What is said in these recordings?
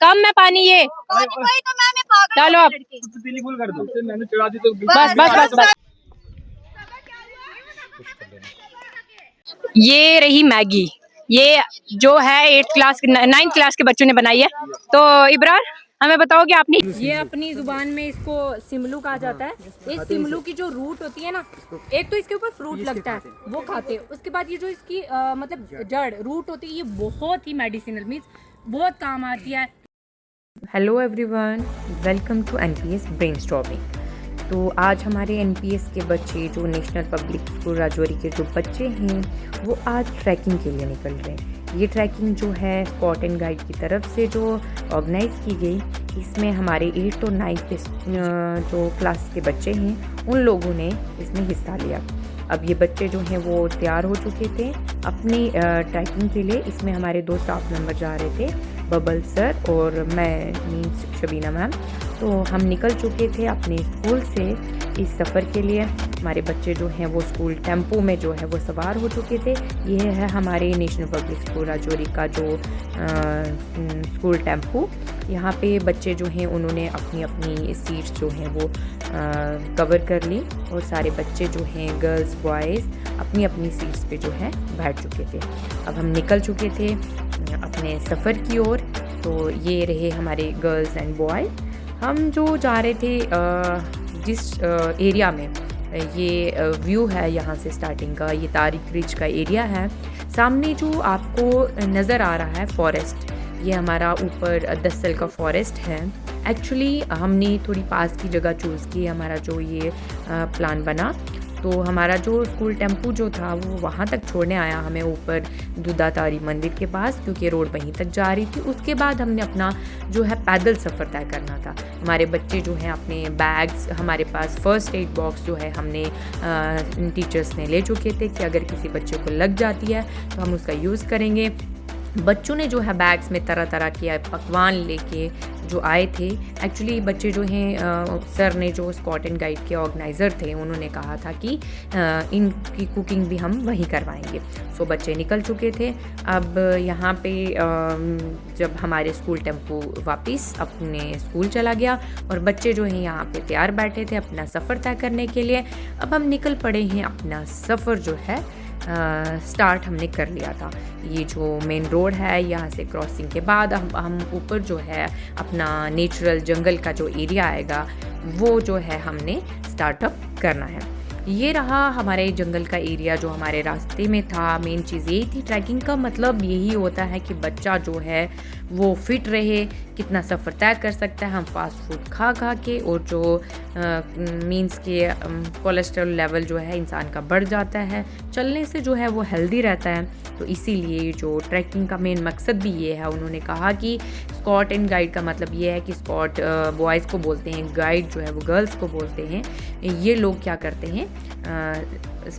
कम में पानी ये डालो आप। बस बस बस बस। ये रही मैगी, ये जो है 8th क्लास 9th क्लास के बच्चों ने बनाई है। तो इब्रार हमें बताओगे आपने, ये अपनी जुबान में इसको सिमलू कहा जाता है। इस सिमलू की जो रूट होती है ना, एक तो इसके ऊपर फ्रूट लगता है वो खाते हैं, उसके बाद ये जो इसकी मतलब जड़ रूट होती है ये बहुत ही मेडिसिनल मीन्स बहुत काम आती है। Hello everyone, welcome to NPS brainstorming. तो आज हमारे एनपीएस के बच्चे जो नेशनल पब्लिक स्कूल राजौरी के जो बच्चे हैं वो आज ट्रैकिंग के लिए निकल रहे हैं। ये ट्रैकिंग जो है स्कॉट एंड गाइड की तरफ से जो ऑर्गेनाइज़ की गई, इसमें हमारे 8th और 9th जो क्लास के बच्चे हैं उन लोगों ने इसमें हिस्सा लिया। अब ये बच्चे जो हैं वो तैयार हो चुके थे अपनी ट्रैकिंग के लिए। इसमें हमारे 2 स्टाफ मेंबर जा रहे थे, बबल सर और मैं मीन्स शबीना मैम। तो हम निकल चुके थे अपने स्कूल से इस सफ़र के लिए। हमारे बच्चे जो हैं वो स्कूल टेम्पो में जो है वो सवार हो चुके थे। ये है हमारे नेशनल पब्लिक स्कूल राजौरी का जो स्कूल टेम्पो। यहाँ पे बच्चे जो हैं उन्होंने अपनी अपनी सीट्स जो हैं वो कवर कर ली और सारे बच्चे जो हैं गर्ल्स बॉयज़ अपनी अपनी सीट्स पे जो है बैठ चुके थे। अब हम निकल चुके थे अपने सफ़र की ओर। तो ये रहे हमारे गर्ल्स एंड बॉय। हम जो जा रहे थे जिस एरिया में, ये व्यू है यहाँ से स्टार्टिंग का, ये तारिक ब्रिज का एरिया है। सामने जो आपको नज़र आ रहा है फॉरेस्ट, ये हमारा ऊपर दसल का फॉरेस्ट है। एक्चुअली हमने थोड़ी पास की जगह चूज़ की, हमारा जो ये प्लान बना। तो हमारा जो स्कूल टेम्पू जो था वो वहाँ तक छोड़ने आया हमें ऊपर दूधातारी मंदिर के पास, क्योंकि रोड वहीं तक जा रही थी। उसके बाद हमने अपना जो है पैदल सफ़र तय करना था। हमारे बच्चे जो हैं अपने बैग्स, हमारे पास फ़र्स्ट एड बॉक्स जो है हमने टीचर्स ने ले चुके थे कि अगर किसी बच्चे को लग जाती है तो हम उसका यूज़ करेंगे। बच्चों ने जो है बैग्स में तरह तरह के पकवान लेके जो आए थे। एक्चुअली बच्चे जो हैं सर ने जो स्कॉट एंड गाइड के ऑर्गेनाइज़र थे उन्होंने कहा था कि इनकी कुकिंग भी हम वहीं करवाएंगे। सो बच्चे निकल चुके थे। अब यहाँ पे जब हमारे स्कूल टेम्पो वापस अपने स्कूल चला गया और बच्चे जो हैं यहाँ पे तैयार बैठे थे अपना सफ़र तय करने के लिए। अब हम निकल पड़े हैं, अपना सफ़र जो है स्टार्ट हमने कर लिया था। ये जो मेन रोड है यहाँ से क्रॉसिंग के बाद हम ऊपर जो है अपना नेचुरल जंगल का जो एरिया आएगा वो जो है हमने स्टार्टअप करना है। ये रहा हमारे जंगल का एरिया जो हमारे रास्ते में था। मेन चीज़ यही थी, ट्रैकिंग का मतलब यही होता है कि बच्चा जो है वो फिट रहे, कितना सफ़र तय कर सकता है। हम फास्ट फूड खा खा के और जो मीन्स के कोलेस्ट्रॉल लेवल जो है इंसान का बढ़ जाता है, चलने से जो है वो हेल्दी रहता है। तो इसीलिए जो ट्रैकिंग का मेन मकसद भी ये है। उन्होंने कहा कि स्कॉट एंड गाइड का मतलब ये है कि स्कॉट बॉयज़ को बोलते हैं, गाइड जो है वो गर्ल्स को बोलते हैं। ये लोग क्या करते हैं,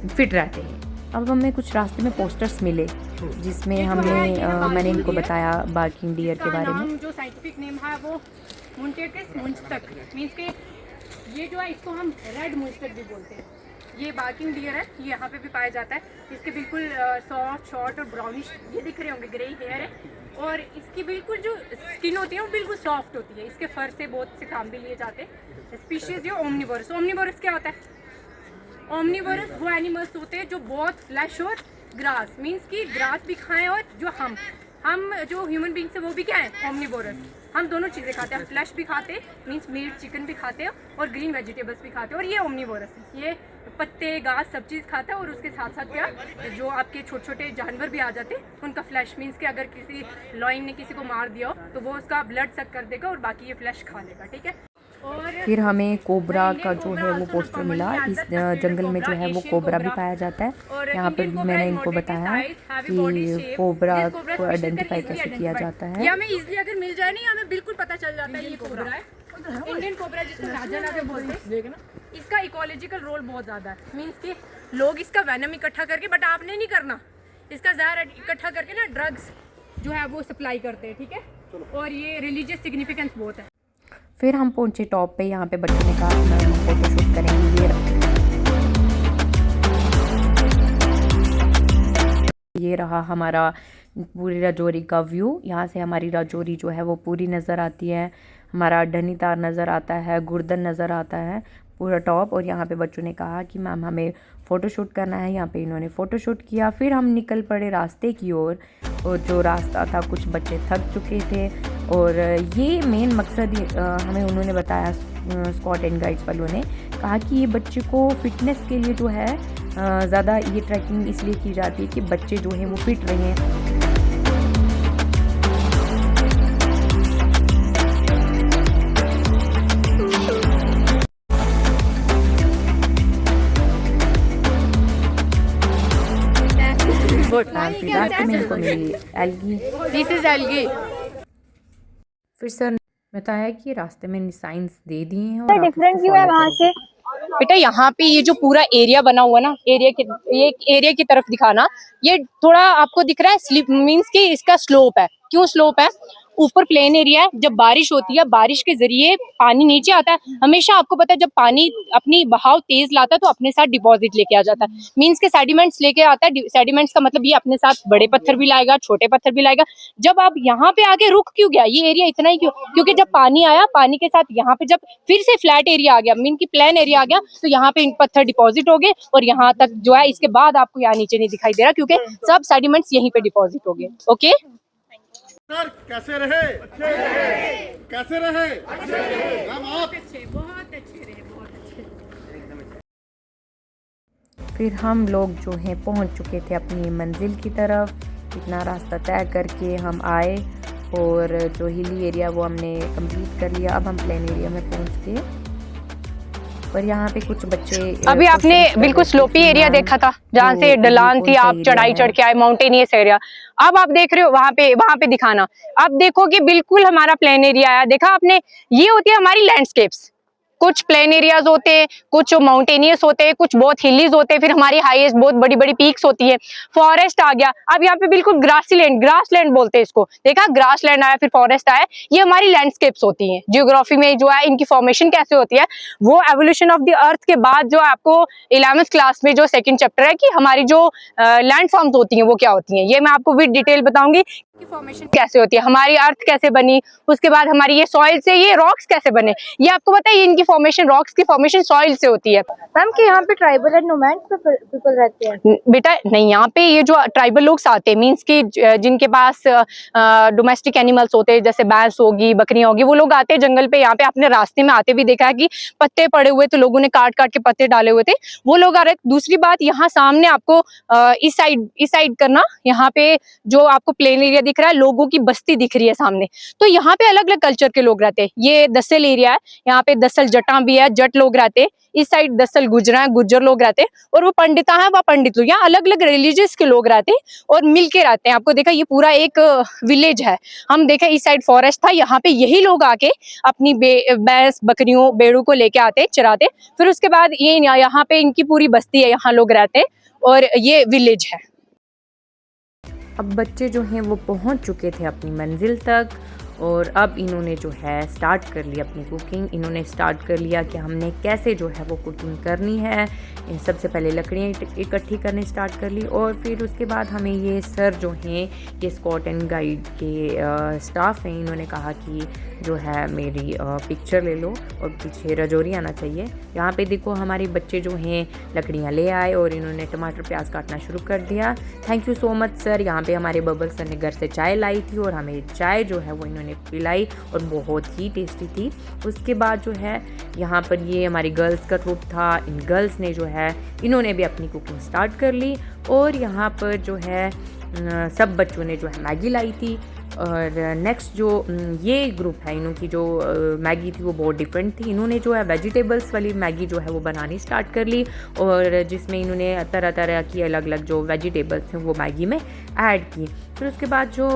फिट रहते हैं। अब हमें कुछ रास्ते में पोस्टर्स मिले जिसमें मैंने इनको बताया बार्किंग डियर के बारे में। जो साइंटिफिक नेम है वो मुंटेटिस मुंचतक मींस के ये जो है इसको हम रेड मुंचतक भी बोलते हैं। ये बार्किंग डियर है, ये यहाँ पे भी पाया जाता है। इसके बिल्कुल सॉफ्ट शॉर्ट और ब्राउनिश ये दिख रहे होंगे, ग्रे हेयर है और इसकी बिल्कुल जो स्किन होती है वो बिल्कुल सॉफ्ट होती है। इसके फर से बहुत से काम भी लिए जाते हैं। स्पीशीज जो ओमनीवोरस, ओमनीवोरस क्या होता है? ओमनीवोरस वो एनिमल्स होते हैं जो बहुत फ्लैश और ग्रास मीन्स कि ग्रास भी खाएं, और जो हम जो ह्यूमन बींग्स है वो भी क्या है, ओमनीवोरस। हम दोनों चीज़ें खाते हैं, फ्लैश भी खाते हैं मीन्स मीट चिकन भी खाते हैं और ग्रीन वेजिटेबल्स भी खाते हैं। और ये ओमनीवोरस है, ये पत्ते घास सब चीज़ खाता है। और उसके साथ साथ क्या, जो आपके छोटे छोटे जानवर भी आ जाते हैं उनका फ्लैश मीन्स कि अगर किसी लॉइन ने किसी को मार दिया हो तो वो उसका ब्लड सक कर देगा और बाकी ये फ्लैश खा लेगा, ठीक है। फिर हमें कोबरा का जो है वो पोस्टर मिला। इस जंगल में जो है वो कोबरा भी पाया जाता है। यहाँ पर भी मैंने इनको बताया कि कोबरा को आइडेंटिफाई कैसे किया जाता है। ये हमें इजीली अगर मिल जाए नहीं, हमें बिल्कुल पता चल जाता है ये कोबरा है, इंडियन कोबरा जिसको राजा बोलते हैं। इसका इकोलॉजिकल रोल बहुत ज़्यादा है, मीन्स कि लोग इसका वेनम इकट्ठा करके, बट आपने नहीं करना, इसका जहर इकट्ठा करके ना ड्रग्स जो है वो सप्लाई करते हैं, ठीक है। और ये रिलीजियस सिग्निफिकेंस बहुत है। फिर हम पहुंचे टॉप पे। यहाँ पे बच्चों ने कहा हम फोटोशूट करेंगे। ये रहा हमारा पूरी राजौरी का व्यू। यहाँ से हमारी राजौरी जो है वो पूरी नज़र आती है, हमारा नैनीताल नज़र आता है, गुर्दन नज़र आता है, पूरा टॉप। और यहाँ पे बच्चों ने कहा कि मैम हमें फ़ोटोशूट करना है, यहाँ पे इन्होंने फ़ोटोशूट किया। फिर हम निकल पड़े रास्ते की ओर, और जो रास्ता था कुछ बच्चे थक चुके थे, और ये मेन मकसद हमें उन्होंने बताया, स्कॉट एंड गाइड्स वालों ने कहा कि ये बच्चे को फिटनेस के लिए जो है ज़्यादा ये ट्रैकिंग इसलिए की जाती है कि बच्चे जो हैं वो फिट रहें। फिर रास्ते में इनको मिली एल्गी। This is algae. फिर सर ने बताया कि रास्ते में साइंस दे दिए हैं और डिफरेंट व्यू है वहाँ से। बेटा यहाँ पे ये जो पूरा एरिया बना हुआ ना, ये एरिया की तरफ दिखाना, ये थोड़ा आपको दिख रहा है स्लिप मींस कि इसका स्लोप है। क्यों स्लोप है? ऊपर प्लेन एरिया है, जब बारिश होती है बारिश के जरिए पानी नीचे आता है। हमेशा आपको पता है जब पानी अपनी बहाव तेज लाता है तो अपने साथ डिपॉजिट लेके आ जाता है, मींस के सेडिमेंट्स लेके आता है। सेडिमेंट्स का मतलब ये अपने साथ बड़े पत्थर भी लाएगा, छोटे पत्थर भी लाएगा। जब आप यहाँ पे आगे रुक क्यों गया ये एरिया इतना ही क्यों? क्योंकि जब पानी आया, पानी के साथ यहाँ पे जब फिर से फ्लैट एरिया आ गया, मीन की प्लेन एरिया आ गया, तो यहाँ पे पत्थर डिपॉजिट हो गए और यहाँ तक जो है इसके बाद आपको यहाँ नीचे नहीं दिखाई दे रहा क्योंकि सब सेडिमेंट्स यहीं पे डिपॉजिट हो गए। ओके सर कैसे रहे? अच्छे रहे। कैसे रहे? अच्छे रहे। हम आप बहुत अच्छे रहे, बहुत अच्छे। फिर हम लोग जो हैं पहुंच चुके थे अपनी मंजिल की तरफ। इतना रास्ता तय करके हम आए और जो हिली एरिया वो हमने कंप्लीट कर लिया। अब हम प्लेन एरिया में पहुंच गए। पर यहाँ पे कुछ बच्चे अभी आपने बिल्कुल स्लोपी एरिया देखा था जहाँ से ढलान थी, आप चढ़ाई चढ़ के आए, माउंटेनियस एरिया। अब आप देख रहे हो वहां पे दिखाना। अब देखो कि बिल्कुल हमारा प्लेन एरिया आया। देखा आपने, ये होती है हमारी लैंडस्केप्स। कुछ प्लेन एरियाज होते हैं, कुछ माउंटेनियस होते हैं, कुछ बहुत हिलीज होते हैं, फिर हमारी हाईएस्ट बहुत बड़ी बड़ी पीक्स होती है। फॉरेस्ट आ गया। अब यहाँ पे बिल्कुल ग्रासी लैंड, ग्रास लैंड बोलते हैं इसको। देखा, ग्रास लैंड आया, फिर फॉरेस्ट आया। ये हमारी लैंडस्केप्स होती हैं। जियोग्राफी में जो है इनकी फॉर्मेशन कैसे होती है, वो एवोल्यूशन ऑफ द अर्थ के बाद जो आपको 11th क्लास में जो सेकंड चैप्टर है कि हमारी जो लैंड फॉर्म्स होती हैं वो क्या होती हैं, ये मैं आपको विद डिटेल बताऊंगी कि फॉर्मेशन कैसे होती है, हमारी अर्थ कैसे बनी, उसके बाद हमारी ये सॉइल से ये रॉक्स कैसे बने। ये आपको पता है, इनकी फॉर्मेशन, रॉक्स की फॉर्मेशन सॉइल से होती है। मैम कि यहाँ पे ट्राइबल एंड नोमैड पीपल रहते हैं? बेटा नहीं, यहाँ पे ये जो ट्राइबल लोग आते हैं, मींस कि जिनके पास डोमेस्टिक एनिमल्स होते हैं, जैसे भैंस होगी, बकरियां होगी, वो लोग आते हैं जंगल पे। यहाँ पे आपने रास्ते में आते भी देखा है कि पत्ते पड़े हुए, तो लोगों ने काट काट के पत्ते डाले हुए थे, वो लोग आ रहे। दूसरी बात, यहाँ सामने आपको इस साइड करना, यहाँ पे जो आपको प्लेन एरिया दिख रहा है, लोगों की बस्ती दिख रही है सामने। तो यहाँ पे अलग अलग कल्चर के लोग रहते हैं। ये दसल एरिया है, यहाँ पे दसल जटा भी है, जट लोग रहते हैं। इस साइड दसल गुजरा है, गुज्जर लोग रहते हैं। और वो पंडिता है, वह पंडित लोग। यहाँ अलग अलग रिलीजियस के लोग रहते हैं और मिलके रहते हैं। आपको देखा, ये पूरा एक विलेज है। हम देखे इस साइड फॉरेस्ट था, यहाँ पे यही लोग आके अपनी भैंस, बकरियों, भेड़ों को लेके आते, चराते। फिर उसके बाद ये यहाँ पे इनकी पूरी बस्ती है, यहाँ लोग रहते हैं और ये विलेज है। अब बच्चे जो हैं वो पहुंच चुके थे अपनी मंजिल तक, और अब इन्होंने जो है स्टार्ट कर लिया अपनी कुकिंग। इन्होंने स्टार्ट कर लिया कि हमने कैसे जो है वो कुकिंग करनी है। सबसे पहले लकड़ियाँ इकट्ठी करने स्टार्ट कर ली, और फिर उसके बाद हमें ये सर जो हैं, ये स्कॉट एंड गाइड के स्टाफ हैं, इन्होंने कहा कि जो है मेरी पिक्चर ले लो और पीछे राजौरी आना चाहिए। यहाँ पे देखो हमारे बच्चे जो हैं लकड़ियाँ ले आए और इन्होंने टमाटर प्याज काटना शुरू कर दिया। Thank you so much sir. यहाँ पे हमारे बबल सर ने घर से चाय लाई थी और हमें चाय जो है वो इन्होंने पिलाई और बहुत ही टेस्टी थी। उसके बाद जो है यहाँ पर ये हमारी गर्ल्स का ग्रुप था। इन गर्ल्स ने जो है इन्होंने भी अपनी कुकिंग स्टार्ट कर ली, और यहाँ पर जो है सब बच्चों ने जो है मैगी लाई थी। और नेक्स्ट जो ये ग्रुप है, इनकी जो मैगी थी वो बहुत डिफरेंट थी। इन्होंने जो है वेजिटेबल्स वाली मैगी जो है वो बनानी स्टार्ट कर ली, और जिसमें इन्होंने तरह तरह की अलग अलग जो वेजिटेबल्स हैं वो मैगी में ऐड की। फिर उसके बाद जो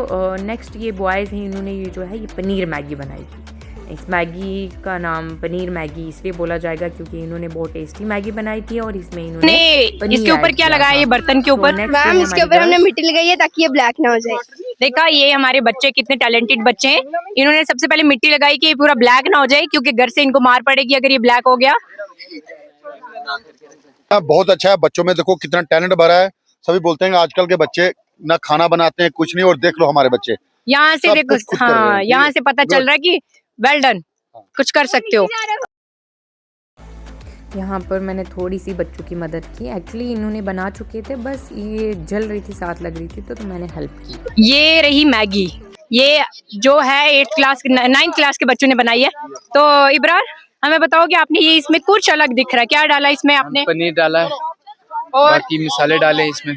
नेक्स्ट ये बॉयज़ हैं, इन्होंने ये जो है ये पनीर मैगी बनाई थी। इस मैगी का नाम पनीर मैगी इसलिए बोला जाएगा क्योंकि इन्होंने बहुत टेस्टी मैगी बनाई थी, और इसमें इन्होंने इसके ऊपर क्या लगाया, ये बर्तन के ऊपर? मैम इसके ऊपर हमने मिट्टी लगाई है ताकि ये ब्लैक ना हो जाए। देखा, ये हमारे बच्चे कितने टैलेंटेड बच्चे हैं। इन्होंने सबसे पहले मिट्टी लगाई कि ये पूरा ब्लैक ना हो जाए, क्योंकि घर से इनको मार पड़ेगी अगर ये ब्लैक हो गया। बहुत अच्छा है। बच्चों में देखो कितना टैलेंट भरा है। सभी बोलते हैं कि आजकल के बच्चे ना खाना बनाते हैं कुछ नहीं, और देख लो हमारे बच्चे यहाँ से सब देखो, कुछ खुद कर रहे हैं, हाँ ठीक यहाँ है? से पता चल रहा है कि वेल डन, कुछ कर सकते हो। यहाँ पर मैंने थोड़ी सी बच्चों की मदद की। एक्चुअली इन्होंने बना चुके थे, बस ये जल रही थी, साथ लग रही थी, तो मैंने हेल्प की। ये रही मैगी, ये जो है 8th क्लास 9th क्लास के बच्चों ने बनाई है। तो इब्रार, हमें बताओ कि आपने ये इसमें कुछ अलग दिख रहा है, क्या डाला इसमें आपने? पनीर डाला है और बाकी मसाले डाले हैं इसमें।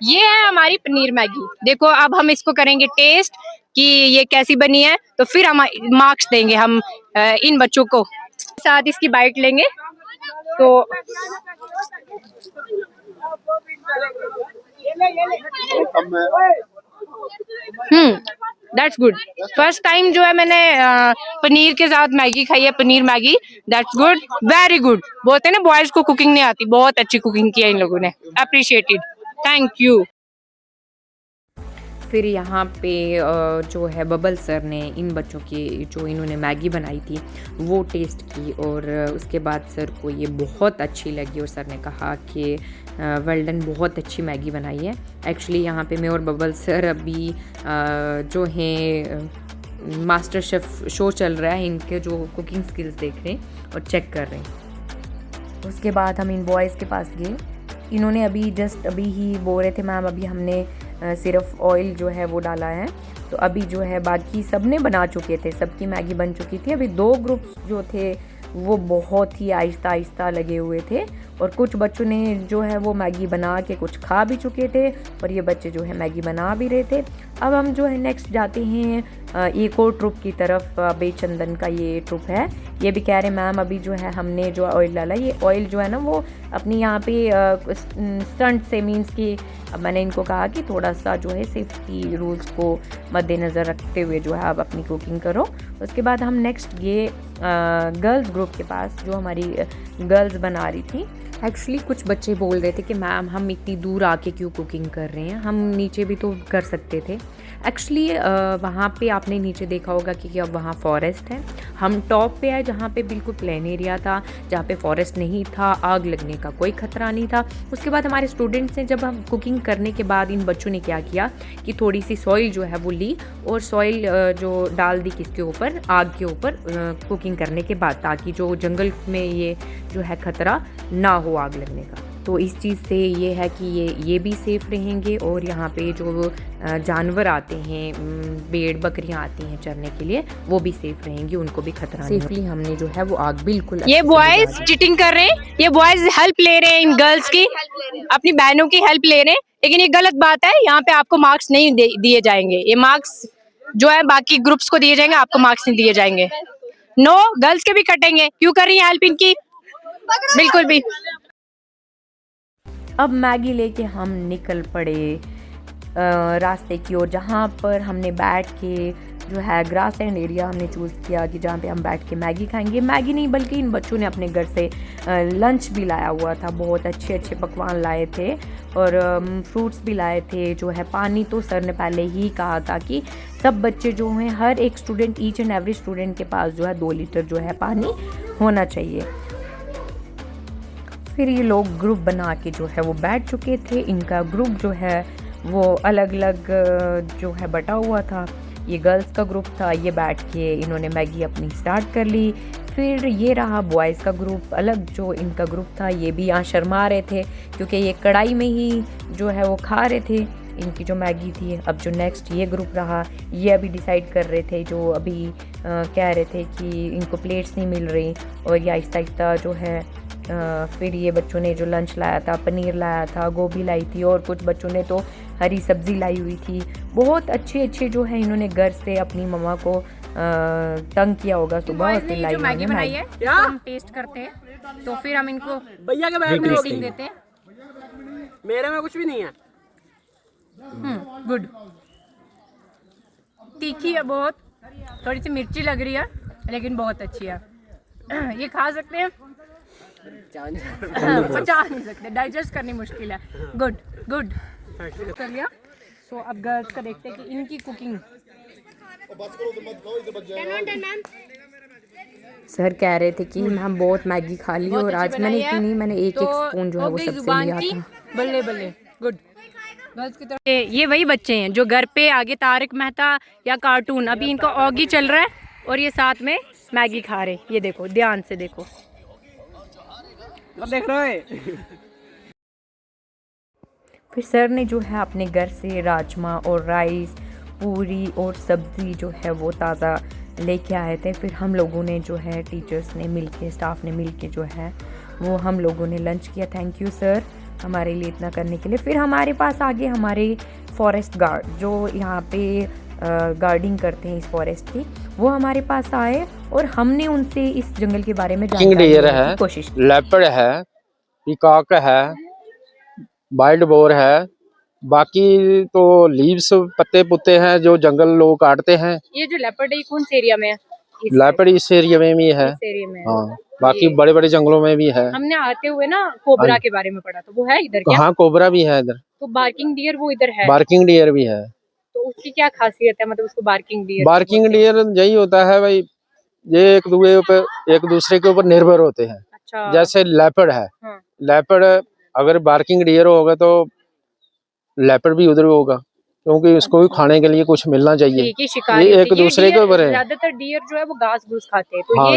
ये है हमारी पनीर मैगी। देखो अब हम इसको करेंगे टेस्ट कि ये कैसी बनी है, तो फिर हम मार्क्स देंगे हम इन बच्चों को। साथ इसकी बाइट लेंगे। तो दैट्स गुड। फर्स्ट टाइम जो है मैंने पनीर के साथ मैगी खाई है, paneer Maggi. That's good, very good. बोलते हैं ना बॉयज को कुकिंग नहीं आती, बहुत अच्छी कुकिंग की है इन लोगों ने, अप्रिशिएटेड, थैंक यू। फिर यहाँ पे जो है बबल सर ने इन बच्चों की जो इन्होंने मैगी बनाई थी वो टेस्ट की, और उसके बाद सर को ये बहुत अच्छी लगी और सर ने कहा कि वेल डन, बहुत अच्छी मैगी बनाई है। एक्चुअली यहाँ पे मैं और बबल सर अभी जो हैं मास्टर शेफ़ शो चल रहा है, इनके जो कुकिंग स्किल्स देख रहे हैं और चेक कर रहे हैं। उसके बाद हम इन बॉयज़ के पास गए। इन्होंने अभी ही बोल रहे थे मैम अभी हमने सिर्फ ऑयल जो है वो डाला है, तो अभी जो है बाकी सब ने बना चुके थे, सबकी मैगी बन चुकी थी। अभी 2 ग्रुप्स जो थे वो बहुत ही आहिस्ता आहिस्ता लगे हुए थे, और कुछ बच्चों ने जो है वो मैगी बना के कुछ खा भी चुके थे, और ये बच्चे जो है मैगी बना भी रहे थे। अब हम जो है नेक्स्ट जाते हैं एक और ट्रुप की तरफ। बेचंदन का ये ट्रुप है, ये भी कह रहे मैम अभी जो है हमने जो ऑयल डाला, ये ऑयल जो है ना वो अपनी यहाँ पे स्टंट से मीन्स कि अब मैंने इनको कहा कि थोड़ा सा जो है सेफ्टी रूल्स को मद्देनज़र रखते हुए जो है आप अपनी कुकिंग करो। उसके बाद हम नेक्स्ट ये गर्ल्स ग्रुप के पास, जो हमारी गर्ल्स बना रही थी। एक्चुअली कुछ बच्चे बोल रहे थे कि मैम हम इतनी दूर आके क्यों कुकिंग कर रहे हैं, हम नीचे भी तो कर सकते थे। एक्चुअली वहाँ पे आपने नीचे देखा होगा कि अब वहाँ फॉरेस्ट है, हम टॉप पे आए जहाँ पे बिल्कुल प्लेन एरिया था, जहाँ पे फॉरेस्ट नहीं था, आग लगने का कोई ख़तरा नहीं था। उसके बाद हमारे स्टूडेंट्स ने जब हम कुकिंग करने के बाद इन बच्चों ने क्या किया कि थोड़ी सी सॉइल जो है वो ली और सॉइल जो डाल दी किसके ऊपर, आग के ऊपर कुकिंग करने के बाद, ताकि जो जंगल में ये जो है ख़तरा ना हो आग लगने का। तो इस चीज़ से ये है कि ये भी सेफ़ रहेंगे, और यहाँ पे जो जानवर आते हैं, भेड़ बकरियाँ आती हैं चरने के लिए, वो भी सेफ़ रहेंगी, उनको भी खतरा नहीं। सेफली हमने जो है वो आग बिल्कुल। ये बॉयज चीटिंग कर रहे हैं, ये बॉयज हेल्प ले रहे हैं इन गर्ल्स की, अपनी बहनों की हेल्प ले रहे हैं, लेकिन ये गलत बात है। यहाँ पे आपको मार्क्स नहीं दिए जाएंगे, ये मार्क्स जो है बाकी ग्रुप्स को दिए जाएंगे, आपको मार्क्स नहीं दिए जाएंगे। नो, गर्ल्स के भी कटेंगे। क्यों कर रही है हेल्प इनकी? बिल्कुल भी। अब मैगी लेके हम निकल पड़े रास्ते की ओर, जहाँ पर हमने बैठ के जो है ग्रास लैंड एरिया हमने चूज़ किया कि जहाँ पे हम बैठ के मैगी खाएंगे। मैगी नहीं बल्कि इन बच्चों ने अपने घर से लंच भी लाया हुआ था, बहुत अच्छे अच्छे पकवान लाए थे और फ्रूट्स भी लाए थे। जो है पानी तो सर ने पहले ही कहा था कि सब बच्चे जो हैं, हर एक student, each and every student के पास जो है 2 लीटर जो है पानी होना चाहिए। फिर ये लोग ग्रुप बना के जो है वो बैठ चुके थे। इनका ग्रुप जो है वो अलग अलग जो है बटा हुआ था। ये गर्ल्स का ग्रुप था, ये बैठ के इन्होंने मैगी अपनी स्टार्ट कर ली। फिर ये रहा बॉयज़ का ग्रुप, अलग जो इनका ग्रुप था, ये भी यहाँ शर्मा रहे थे क्योंकि ये कढ़ाई में ही जो है वो खा रहे थे इनकी जो मैगी थी। अब जो नेक्स्ट ये ग्रुप रहा, ये अभी डिसाइड कर रहे थे, जो अभी कह रहे थे कि इनको प्लेट्स नहीं मिल रही, और ये आहिस्ता आहिस्ता जो है फिर ये बच्चों ने जो लंच लाया था, पनीर लाया था, गोभी लाई थी, और कुछ बच्चों ने तो हरी सब्ज़ी लाई हुई थी। बहुत अच्छे अच्छे जो है इन्होंने घर से अपनी मम्मा को तंग किया होगा सुबह, और फिर लाई मैगी बनाई है तो हम टेस्ट करते हैं, तो फिर हम इनको भैया के बैग में रेटिंग देते हैं। मेरे में कुछ भी नहीं है। गुड, तीखी है बहुत, थोड़ी सी मिर्ची लग रही है लेकिन बहुत अच्छी है। ये खा सकते हैं, पचा नहीं सकते, डाइजेस्ट करनी मुश्किल है। गुड गुड कर लिया। सो अब गर्ल्स का देखते हैं कि इनकी कुकिंग। सर कह रहे थे कि हम बहुत मैगी खा ली, और आज मैंने इतनी नहीं, मैंने एक स्पून जो है वो सबसे लिया था। बल्ले बल्ले, गुड। ये वही बच्चे हैं जो घर पे आगे तारक मेहता या कार्टून, अभी इनका ऑगी चल रहा है और ये साथ में मैगी खा रहे। ये देखो, ध्यान से देखो। देख रहे हो? फिर सर ने जो है अपने घर से राजमा और राइस, पूरी और सब्ज़ी जो है वो ताज़ा लेके आए थे। फिर हम लोगों ने जो है टीचर्स ने मिलके, स्टाफ ने मिलके जो है वो हम लोगों ने लंच किया। थैंक यू सर हमारे लिए इतना करने के लिए। फिर हमारे पास आगे हमारे फॉरेस्ट गार्ड जो यहाँ पे गार्डिंग करते हैं इस फॉरेस्ट की, वो हमारे पास आए और हमने उनसे इस जंगल के बारे में किंग जानकारी डियर लेने है, की कोशिश की। लेपर्ड है, पीकॉक है, वाइल्ड बोर है। बाकी तो लीव्स, पत्ते पुत्ते हैं जो जंगल लोग काटते हैं। ये जो लेपर्ड है कौन से एरिया में है? लेपर्ड इस एरिया में भी है। इस एरिया में है। हाँ, बाकी बड़े बड़े जंगलों में भी है। हमने आते हुए ना कोबरा के बारे में पढ़ा, तो वो है इधर क्या? हाँ, कोबरा भी है इधर। तो बार्किंग डियर वो इधर है। बार्किंग डियर भी है। तो उसकी क्या खासियत है, मतलब उसको बार्किंग डियर? बार्किंग डियर यही होता है भाई, ये एक दूसरे के ऊपर निर्भर होते हैं। अच्छा। जैसे लेपर्ड है, हाँ। लेपर्ड अगर बार्किंग डियर होगा तो लेपर्ड भी उधर होगा, क्योंकि उसको भी खाने के लिए कुछ मिलना चाहिए। ठीक है, शिकारी ये होते एक हैं। दूसरे के ऊपर है। ज्यादातर डियर जो है वो घास घूस खाते हैं, तो हाँ,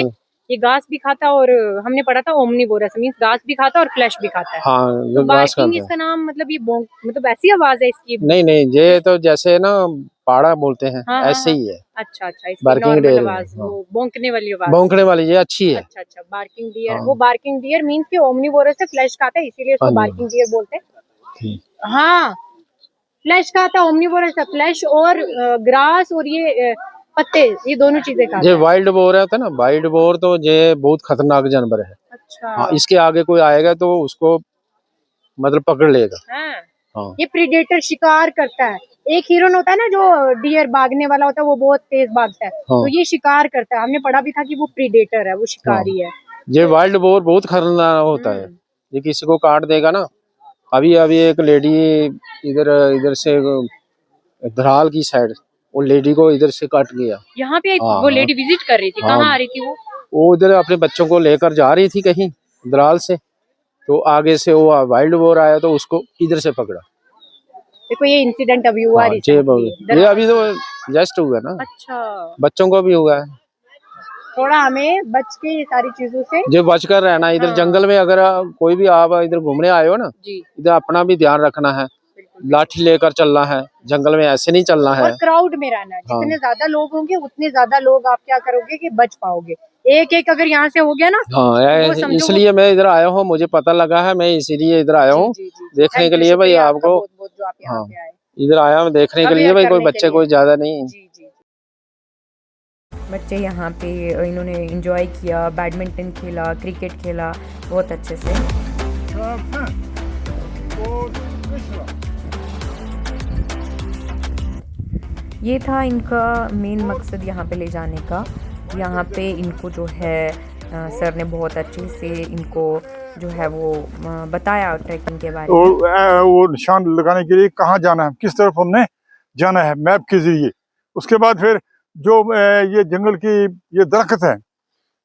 ये घास भी खाता और हमने पढ़ा था ओमनीवोरस, मींस घास भी खाता और फ्लैश भी खाता है। हाँ, तो जो घास बार्किंग खाता इसका नाम मतलब ये मतलब ऐसी आवाज है इसकी? है। नहीं, ये तो जैसे ना पाड़ा बोलते हैं, हाँ, ऐसे ही है। अच्छा, इसकी बार्किंग नॉर्मल डियर, आवाज, हाँ। वो भौंकने वाली आवाज। भौंकने वाली ये अच्छी है। अच्छा, बार्किंग डियर। हाँ। वो बार्किंग डियर मींस कि ओमनीवोरस से फ्लैश खाता है, इसीलिए उसको हाँ जी। बार्किंग डियर बोलते हैं। ठीक। हाँ, फ्लैश खाता है, ओमनीवोरस है, फ्लैश और ग्रास और ये पत्ते, ये दोनों चीजें खाता ये है। वाइल्ड बोर है ना, वाइल्ड बोर तो ये बहुत खतरनाक जानवर है। अच्छा। हाँ, इसके आगे कोई आएगा तो उसको मतलब पकड़ लेगा। हाँ। ये प्रीडेटर, शिकार करता है। एक हिरन होता है ना जो डियर भागने वाला होता है, वो बहुत तेज भागता है। हाँ। तो ये शिकार करता है। हमने पढ़ा भी था कि वो प्रीडेटर है, वो शिकारी है। ये वाइल्ड बोर बहुत खतरनाक होता है। ये किसी को काट देगा ना। अभी एक लेडी इधर से धराल की साइड, वो लेडी को इधर से काट गया। यहाँ पे हाँ, वो लेडी विजिट कर रही थी। हाँ। कहाँ आ रही थी वो? वो इधर अपने बच्चों को लेकर जा रही थी कहीं धराल से, तो आगे से वो वाइल्ड बोर आया तो उसको इधर से पकड़ा। देखो ये इंसिडेंट अभी हुआ। हाँ, ये अभी तो जस्ट हुआ ना। अच्छा, बच्चों को भी हुआ है। थोड़ा हमें बच के ये सारी चीजों से जो बच कर रहना इधर। हाँ। जंगल में अगर कोई भी आप इधर घूमने आए हो ना, इधर अपना भी ध्यान रखना है। लाठी लेकर चलना है, जंगल में ऐसे नहीं चलना है। और क्राउड में रहना है। जितने ज्यादा लोग होंगे उतने ज्यादा लोग आप क्या करोगे कि बच पाओगे। एक अगर यहाँ से हो गया ना, हाँ, इसलिए मैं इधर आया हूँ, मुझे पता लगा है, मैं इसीलिए इधर आया हूँ देखने के लिए भाई आपको। हाँ, इधर आया हूँ देखने के लिए भाई, कोई बच्चे कोई ज्यादा नहीं। बच्चे यहाँ पे इन्होंने एंजॉय किया, बैडमिंटन खेला, क्रिकेट खेला बहुत अच्छे से। ये था इनका मेन मकसद यहाँ पे ले जाने का। यहाँ पे इनको जो है सर ने बहुत अच्छे से इनको जो है वो बताया ट्रैकिंग के बारे में। वो निशान लगाने के लिए कहाँ जाना है, किस तरफ हमने जाना है मैप के जरिए। उसके बाद फिर जो ये जंगल की ये दरख्त है,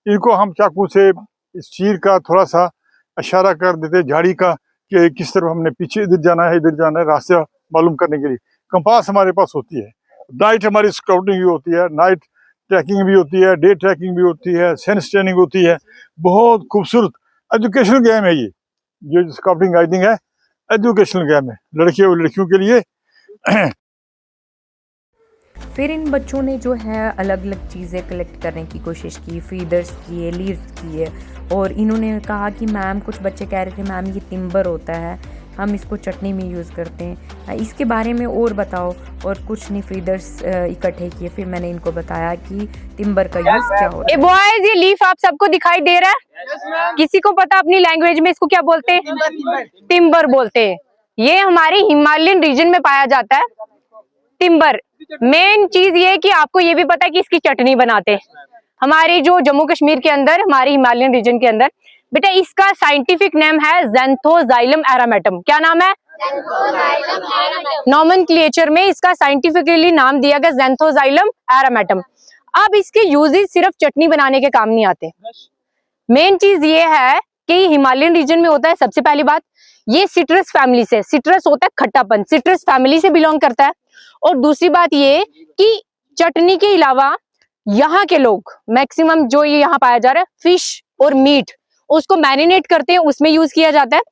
इनको हम चाकू से इस चीर का थोड़ा सा इशारा कर देते झाड़ी का कि किस तरफ हमने पीछे इधर जाना है, इधर जाना है, रास्ता मालूम करने के लिए। कंपास हमारे पास होती है। नाइट हमारी स्काउटिंग भी होती है, नाइट ट्रैकिंग भी होती है, डे ट्रैकिंग भी होती है, सेंस ट्रेनिंग होती है। बहुत खूबसूरत एजुकेशनल गेम है ये जो स्काउटिंग गाइडिंग है, एजुकेशनल गेम है लड़कियों और लड़कियों के लिए। फिर इन बच्चों ने जो है अलग अलग चीज़ें कलेक्ट करने की कोशिश की, फीडर्स किए, लीव्स किए, और इन्होंने कहा कि मैम, कुछ बच्चे कह रहे थे मैम ये टिम्बर होता है, हम इसको चटनी में यूज़ करते हैं, इसके बारे में और बताओ। और कुछ ने फीडर्स इकट्ठे किए। फिर मैंने इनको बताया कि टिम्बर का यूज़ क्या होता है। बॉयज, ये लीफ आप सबको दिखाई दे रहा है? किसी को पता अपनी लैंग्वेज में इसको क्या बोलते हैं? टिम्बर बोलते हैं। ये हमारे हिमालयन रीजन में पाया जाता है टिम्बर। मेन चीज ये है कि आपको ये भी पता है कि इसकी चटनी बनाते हैं हमारे जो जम्मू कश्मीर के अंदर, हमारे हिमालयन रीजन के अंदर। बेटा इसका साइंटिफिक नेम है ज़ैंथोज़ाइलम एरामेटम। क्या नाम है? नॉमेनक्लेचर में इसका साइंटिफिकली नाम दिया गया ज़ैंथोज़ाइलम एरामेटम। अब इसके यूजेस सिर्फ चटनी बनाने के काम नहीं आते। मेन चीज ये है कि हिमालयन रीजन में होता है। सबसे पहली बात, ये सिट्रस फैमिली से, सिट्रस होता है खट्टापन, सिट्रस फैमिली से बिलोंग करता है। और दूसरी बात ये कि चटनी के अलावा यहाँ के लोग मैक्सिमम जो ये यहाँ पाया जा रहा है फिश और मीट, उसको मैरिनेट करते हैं, उसमें यूज किया जाता है।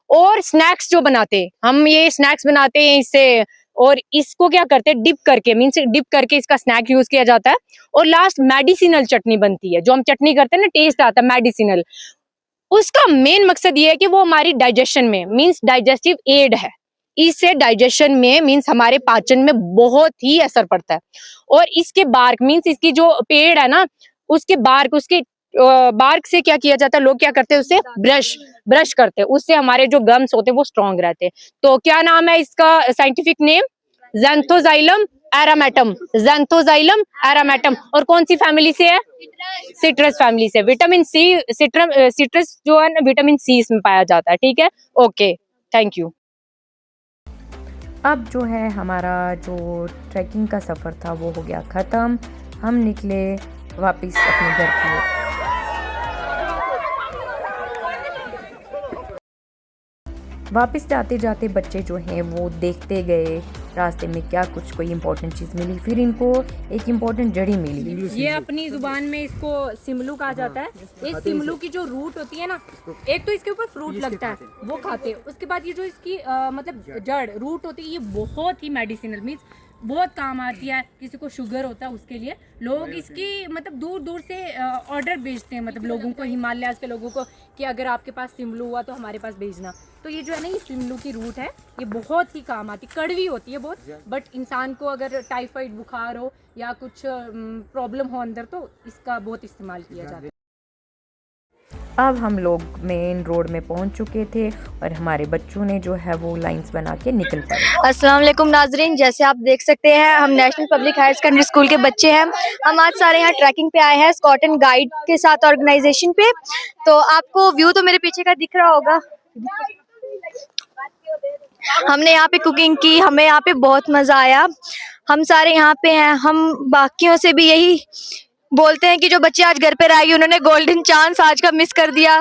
और स्नैक्स जो बनाते हैं, हम ये स्नैक्स बनाते हैं इससे, और इसको क्या करते हैं डिप करके, मीन्स डिप करके इसका स्नैक यूज किया जाता है। और लास्ट मेडिसिनल चटनी बनती है, जो हम चटनी करते हैं ना, टेस्ट आता है मेडिसिनल। उसका मेन मकसद ये है कि वो हमारी डाइजेशन में, मीन्स डाइजेस्टिव एड है, इससे डाइजेशन में मीन्स हमारे पाचन में बहुत ही असर पड़ता है। और इसके बार्क मीन्स इसकी जो पेड़ है ना, उसके बार्क, उसके बार्क से क्या किया जाता है, लोग क्या करते हैं उससे ब्रश करते हैं, उससे हमारे जो गम्स होते हैं वो स्ट्रॉन्ग रहते हैं। तो क्या नाम है इसका साइंटिफिक नेम? ज़ैंथोज़ाइलम एरामेटम, ज़ैंथोज़ाइलम एरामेटम। और कौन सी फैमिली से है? सिट्रस फैमिली से। विटामिन सी, सिट्रस जो है ना विटामिन सी इसमें पाया जाता है। ठीक है, ओके, थैंक यू। अब जो है हमारा जो ट्रैकिंग का सफ़र था वो हो गया ख़त्म। हम निकले वापस अपने घर की ओर। वापस जाते जाते बच्चे जो हैं वो देखते गए रास्ते में क्या कुछ कोई इम्पोर्टेंट चीज़ मिली। फिर इनको एक इम्पोर्टेंट जड़ी मिली। ये अपनी जुबान में इसको सिमलू कहा जाता है। इस सिमलू की जो रूट होती है ना, एक तो इसके ऊपर फ्रूट लगता है वो खाते हैं, उसके बाद ये जो इसकी मतलब जड़ रूट होती है, ये बहुत ही मेडिसिनल मीन्स बहुत काम आती है। किसी को शुगर होता है उसके लिए लोग इसकी मतलब दूर दूर से ऑर्डर भेजते हैं, मतलब लोगों को, हिमालयाज के लोगों को, कि अगर आपके पास सिमलू हुआ तो हमारे पास भेजना। तो ये जो है ना, ये सिमलू की रूट है, ये बहुत ही काम आती है। कड़वी होती है बहुत, बट इंसान को अगर टाइफाइड बुखार हो या कुछ प्रॉब्लम हो अंदर, तो इसका बहुत इस्तेमाल किया जाता है। अब हम लोग मेन रोड में पहुंच चुके थे और हमारे बच्चों ने जो है वो लाइंस बना के निकल पड़े। अस्सलाम वालेकुम नाजरीन, जैसे आप देख सकते हैं हम national public higher secondary school के बच्चे हैं। हम आज सारे यहाँ ट्रैकिंग पे आए हैं स्काउट एंड गाइड के साथ ऑर्गेनाइजेशन पे। तो आपको व्यू तो मेरे पीछे का दिख रहा होगा। हमने यहाँ पे कुकिंग की, हमें यहाँ पे बहुत मजा आया। हम सारे यहाँ पे हैं। हम बाकियों से भी यही बोलते हैं कि जो बच्चे आज घर पे रह गए उन्होंने गोल्डन चांस आज का मिस कर दिया।